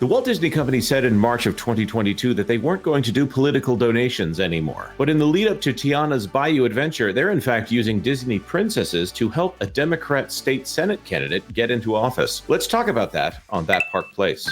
The Walt Disney Company said in March of 2022 that they weren't going to do political donations anymore. But in the lead up to Tiana's Bayou adventure, they're in fact using Disney princesses to help a Democrat state Senate candidate get into office. Let's talk about that on That Park Place.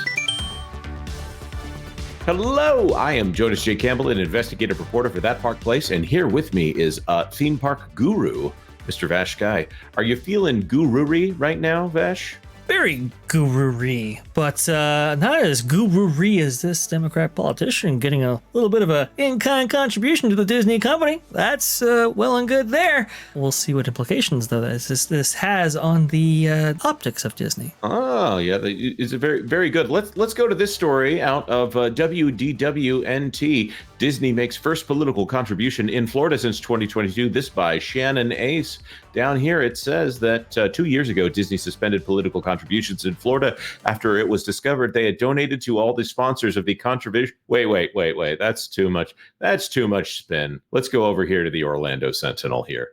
Hello, I am Jonas J. Campbell, an investigative reporter for That Park Place, and here with me is theme park guru, Mr. VashSky. Are you feeling guru-y right now, Vash? Very guru-y, but not as guru-y as this Democrat politician getting a little bit of a in-kind contribution to the Disney company. That's well and good there. We'll see what implications, though, this has on the optics of Disney. Oh, yeah, it's a very, very good. Let's go to this story out of WDWNT. Disney makes first political contribution in Florida since 2022. This by Shannon Ace. Down here, it says that 2 years ago, Disney suspended political contributions in Florida after it was discovered they had donated to all the sponsors of the controversial. Wait. That's too much. That's too much spin. Let's go over here to the Orlando Sentinel here.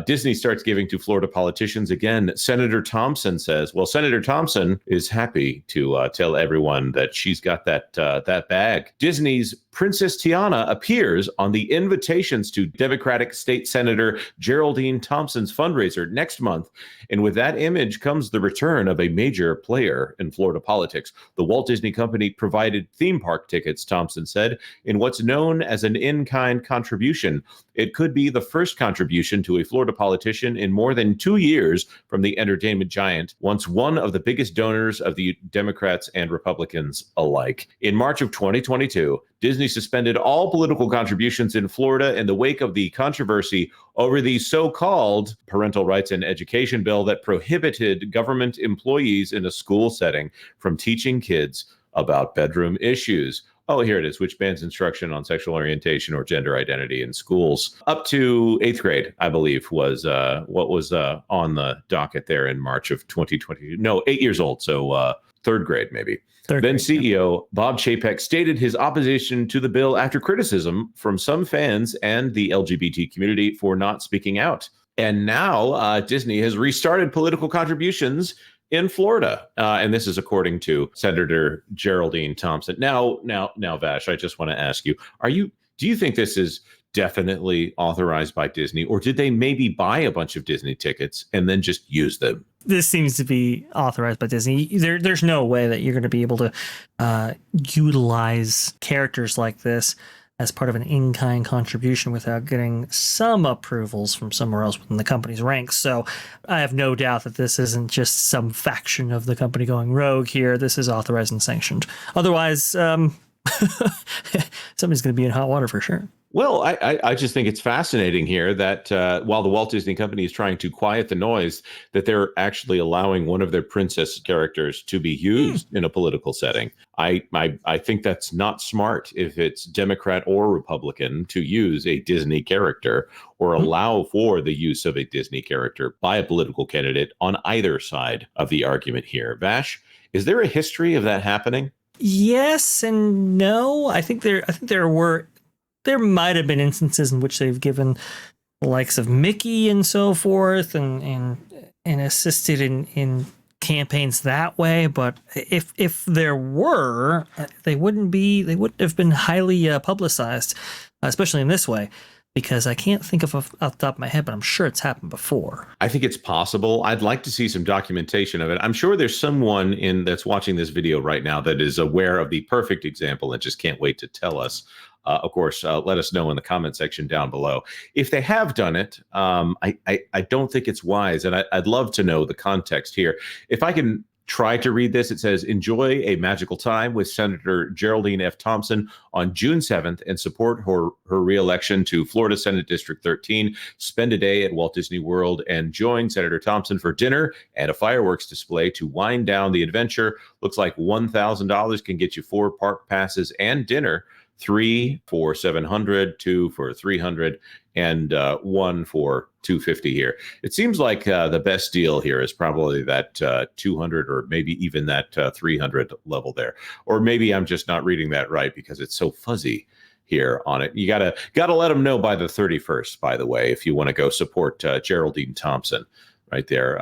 Disney starts giving to Florida politicians again. Senator Thompson says, well, Senator Thompson is happy to tell everyone that she's got that bag. Disney's Princess Tiana appears on the invitations to Democratic State Senator Geraldine Thompson's fundraiser next month. And with that image comes the return of a major player in Florida politics. The Walt Disney Company provided theme park tickets, Thompson said, in what's known as an in-kind contribution. It could be the first contribution to a Florida politician in more than 2 years from the entertainment giant, once one of the biggest donors of the Democrats and Republicans alike. In March of 2022, Disney suspended all political contributions in Florida in the wake of the controversy over the so-called parental rights and education bill that prohibited government employees in a school setting from teaching kids about bedroom issues. Oh, here it is, which bans instruction on sexual orientation or gender identity in schools. Up to 8th grade, I believe, was what was on the docket there in March of 2020. No, 8 years old, so 3rd grade maybe. Then CEO Bob Chapek stated his opposition to the bill after criticism from some fans and the LGBT community for not speaking out. And now Disney has restarted political contributions in Florida. And this is according to Senator Geraldine Thompson. Now, Vash, I just want to ask you, do you think this is definitely authorized by Disney, or did they maybe buy a bunch of Disney tickets and then just use them? This seems to be authorized by Disney. There's no way that you're going to be able to utilize characters like this as part of an in-kind contribution without getting some approvals from somewhere else within the company's ranks. So I have no doubt that this isn't just some faction of the company going rogue here. This is authorized and sanctioned. Otherwise, somebody's going to be in hot water for sure. Well, I just think it's fascinating here that while the Walt Disney Company is trying to quiet the noise, that they're actually allowing one of their princess characters to be used in a political setting. I think that's not smart if it's Democrat or Republican to use a Disney character or allow for the use of a Disney character by a political candidate on either side of the argument here. Vash, is there a history of that happening? Yes and no. I think there might have been instances in which they've given the likes of Mickey and so forth and assisted in campaigns that way. But if there were, they wouldn't have been highly publicized, especially in this way. Because I can't think of off the top of my head, but I'm sure it's happened before. I think it's possible. I'd like to see some documentation of it. I'm sure there's someone that's watching this video right now that is aware of the perfect example and just can't wait to tell us. Of course, let us know in the comment section down below. If they have done it, I don't think it's wise. And I'd love to know the context here. If I can try to read this, it says, enjoy a magical time with Senator Geraldine F. Thompson on June 7th and support her re-election to Florida Senate District 13. Spend a day at Walt Disney World and join Senator Thompson for dinner and a fireworks display to wind down the adventure. Looks like $1,000 can get you 4 park passes and dinner. 3 for $700, 2 for $300, and 1 for $250 here. It seems like the best deal here is probably that $200 or maybe even that $300 level there. Or maybe I'm just not reading that right because it's so fuzzy here on it. You gotta let them know by the 31st, by the way, if you want to go support Geraldine Thompson. right there.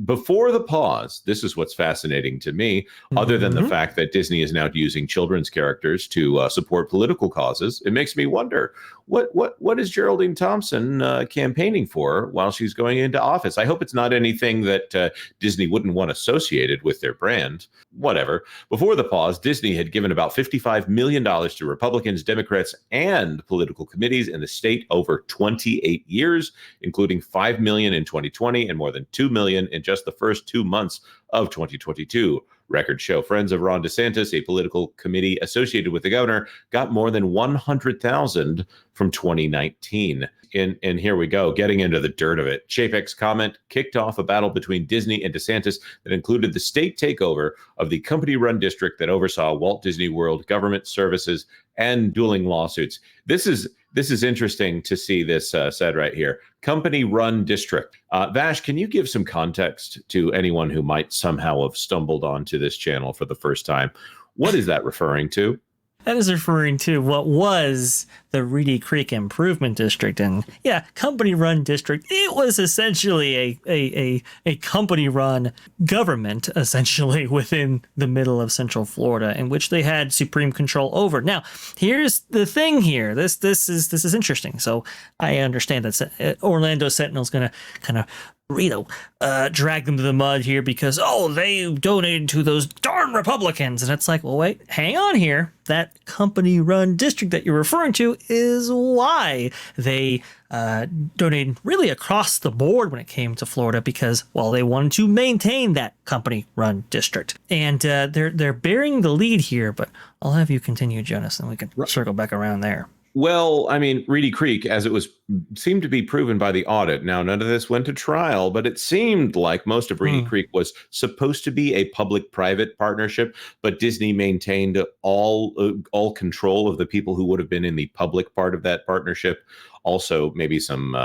Before the pause, this is what's fascinating to me, other than the fact that Disney is now using children's characters to support political causes. It makes me wonder, what is Geraldine Thompson campaigning for while she's going into office? I hope it's not anything that Disney wouldn't want associated with their brand. Whatever. Before the pause, Disney had given about $55 million to Republicans, Democrats, and political committees in the state over 28 years, including $5 million in 2020 and more than $2 million in just the first 2 months of 2022. Records show Friends of Ron DeSantis, a political committee associated with the governor, got more than $100,000 from 2019. And here we go, getting into the dirt of it. Chapek's comment kicked off a battle between Disney and DeSantis that included the state takeover of the company-run district that oversaw Walt Disney World government services and dueling lawsuits. This is interesting to see this said right here. Company-run district. Vash, can you give some context to anyone who might somehow have stumbled onto this channel for the first time? What is that referring to? That is referring to what was the Reedy Creek Improvement District. And yeah, company-run district. It was essentially a company-run government, essentially, within the middle of Central Florida, in which they had supreme control over. Now, here's the thing here. This is interesting. So I understand that Orlando Sentinel's going to kind of drag them to the mud here because, they donated to those darn Republicans. And it's like, well, wait, hang on here. That company-run district that you're referring to is why they donated really across the board when it came to Florida because, they wanted to maintain that company-run district. And they're bearing the lead here, but I'll have you continue, Jonas, and we can circle back around there. Well, I mean, Reedy Creek, as it seemed to be proven by the audit. Now, none of this went to trial, but it seemed like most of Reedy Creek was supposed to be a public-private partnership, but Disney maintained all control of the people who would have been in the public part of that partnership. Also, maybe some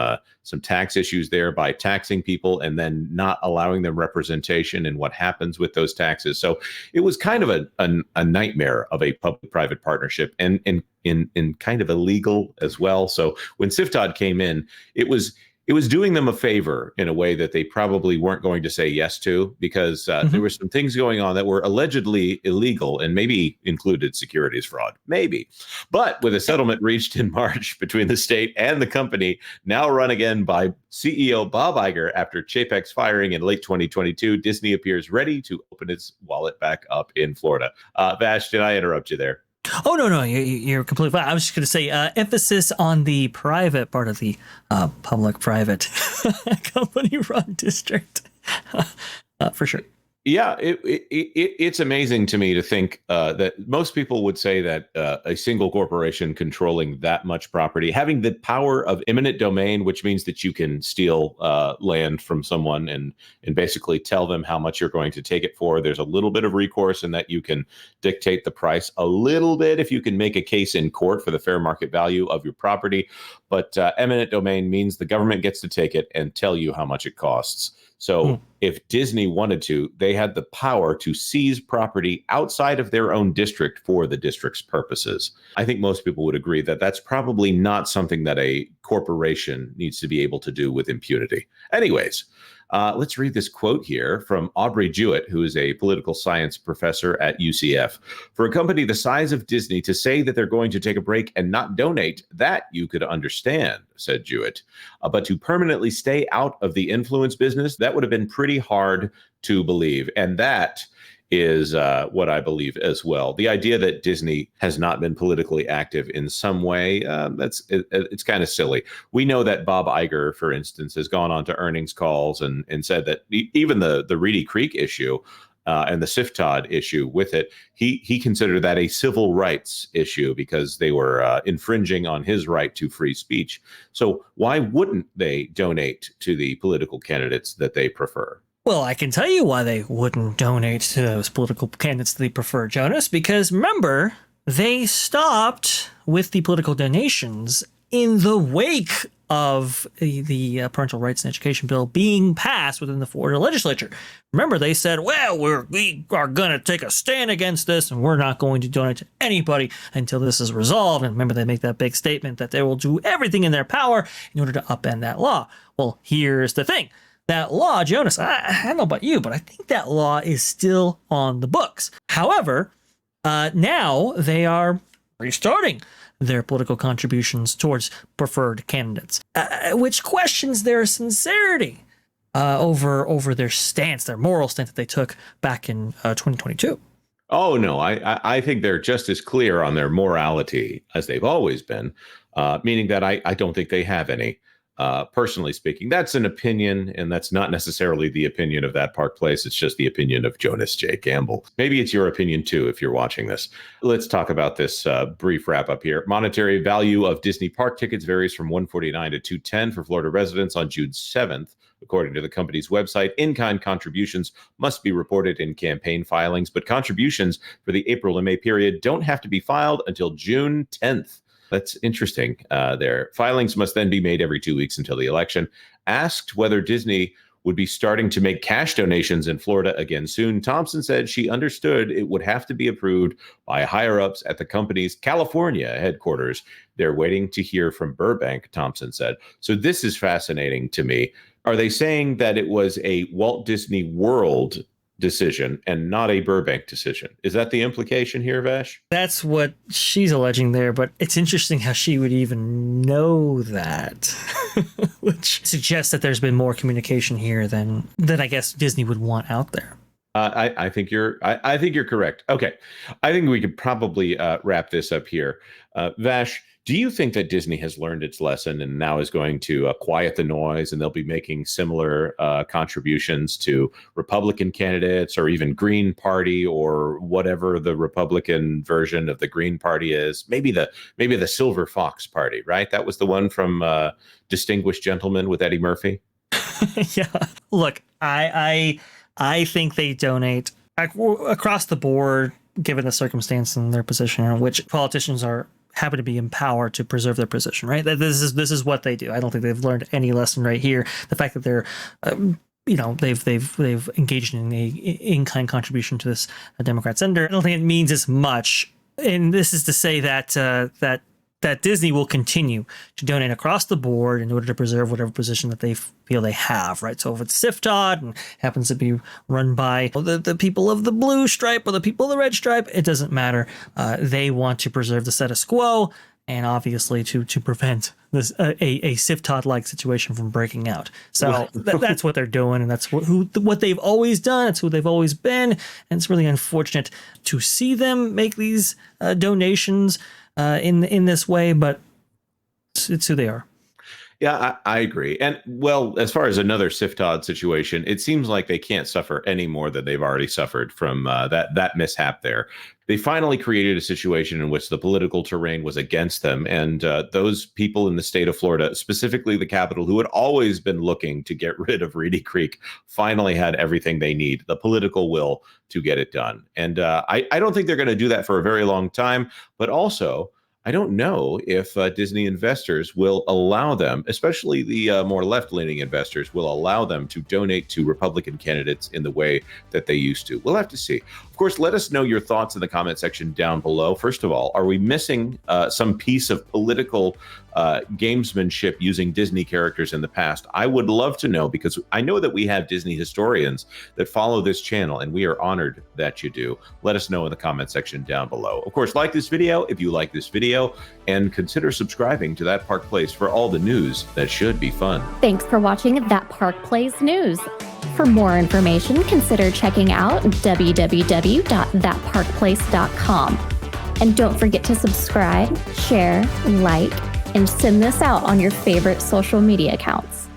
tax issues there by taxing people and then not allowing them representation in what happens with those taxes. So it was kind of a nightmare of a public-private partnership and kind of illegal as well. So when cftod came in, it was doing them a favor in a way that they probably weren't going to say yes to because there were some things going on that were allegedly illegal and maybe included securities fraud, maybe. But with a settlement reached in March between the state and the company, now run again by CEO Bob Iger after Chapek's firing in late 2022, Disney appears ready to open its wallet back up in Florida. Vash, did I interrupt you there? Oh, no, you're completely fine. I was just going to say emphasis on the private part of the public-private company-run district, for sure. Yeah, it's amazing to me to think that most people would say that a single corporation controlling that much property, having the power of eminent domain, which means that you can steal land from someone and basically tell them how much you're going to take it for. There's a little bit of recourse in that you can dictate the price a little bit if you can make a case in court for the fair market value of your property. But eminent domain means the government gets to take it and tell you how much it costs. So if Disney wanted to, they had the power to seize property outside of their own district for the district's purposes. I think most people would agree that that's probably not something that a corporation needs to be able to do with impunity. Anyways, let's read this quote here from Aubrey Jewett, who is a political science professor at UCF. For a company the size of Disney to say that they're going to take a break and not donate, that you could understand, said Jewett. But to permanently stay out of the influence business, that would have been pretty hard to believe. And that is what I believe as well. The idea that Disney has not been politically active in some way, it's kind of silly. We know that Bob Iger, for instance, has gone on to earnings calls and said that even the Reedy Creek issue and the cftod issue with it, he considered that a civil rights issue because they were infringing on his right to free speech. So why wouldn't they donate to the political candidates that they prefer? Well, I can tell you why they wouldn't donate to those political candidates they prefer, Jonas, because remember, they stopped with the political donations in the wake of the Parental Rights and Education Bill being passed within the Florida legislature. Remember, they said, well, we are going to take a stand against this, and we're not going to donate to anybody until this is resolved. And remember, they make that big statement that they will do everything in their power in order to upend that law. Well, here's the thing. that law, Jonas, I don't know about you, but I think that law is still on the books. However, now they are restarting their political contributions towards preferred candidates, which questions their sincerity over their stance, their moral stance that they took back in 2022. Oh, no, I think they're just as clear on their morality as they've always been, meaning that I don't think they have any. Personally speaking, that's an opinion, and that's not necessarily the opinion of that Park Place. It's just the opinion of Jonas J. Campbell. Maybe it's your opinion too, if you're watching this. Let's talk about this brief wrap up here. Monetary value of Disney park tickets varies from $149 to $210 for Florida residents on June 7th. According to the company's website, in-kind contributions must be reported in campaign filings, but contributions for the April and May period don't have to be filed until June 10th. That's interesting there. Filings must then be made every 2 weeks until the election. Asked whether Disney would be starting to make cash donations in Florida again soon, Thompson said she understood it would have to be approved by higher-ups at the company's California headquarters. They're waiting to hear from Burbank, Thompson said. So this is fascinating to me. Are they saying that it was a Walt Disney World decision and not a Burbank decision? Is that the implication here, Vash? That's what she's alleging there, but it's interesting how she would even know that, which suggests that there's been more communication here than I guess Disney would want out there. I think you're correct. Okay, I think we could probably wrap this up here. Vash, do you think that Disney has learned its lesson and now is going to quiet the noise, and they'll be making similar contributions to Republican candidates or even Green Party or whatever the Republican version of the Green Party is? Maybe the Silver Fox Party, right? That was the one from Distinguished Gentleman with Eddie Murphy. Yeah. Look, I think they donate across the board, given the circumstance and their position, in which politicians happen to be empowered to preserve their position, right? This is what they do. I don't think they've learned any lesson right here. The fact that they're, they've engaged in a in-kind contribution to this Democrat senator, I don't think it means as much. And this is to say that that Disney will continue to donate across the board in order to preserve whatever position that they feel they have, right? So if it's cftod and happens to be run by the people of the blue stripe or the people of the red stripe, it doesn't matter. They want to preserve the status quo, and obviously to prevent this a cftod-like situation from breaking out. So that's what they're doing, and that's what they've always done. It's who they've always been, and it's really unfortunate to see them make these donations in this way, but it's who they are. Yeah, I agree. And well, as far as another cftod situation, it seems like they can't suffer any more than they've already suffered from that mishap there. They finally created a situation in which the political terrain was against them, and those people in the state of Florida, specifically the capital, who had always been looking to get rid of Reedy Creek, finally had everything they need, the political will to get it done. And I don't think they're going to do that for a very long time, but also I don't know if Disney investors will allow them, especially the more left-leaning investors, will allow them to donate to Republican candidates in the way that they used to. We'll have to see. Of course, let us know your thoughts in the comment section down below. First of all, are we missing some piece of political gamesmanship using Disney characters in the past? I would love to know, because I know that we have Disney historians that follow this channel, and we are honored that you do. Let us know in the comment section down below. Of course, like this video if you like this video, and consider subscribing to That Park Place for all the news that should be fun. Thanks for watching That Park Place News. For more information, consider checking out www.thatparkplace.com. And don't forget to subscribe, share, like, and send this out on your favorite social media accounts.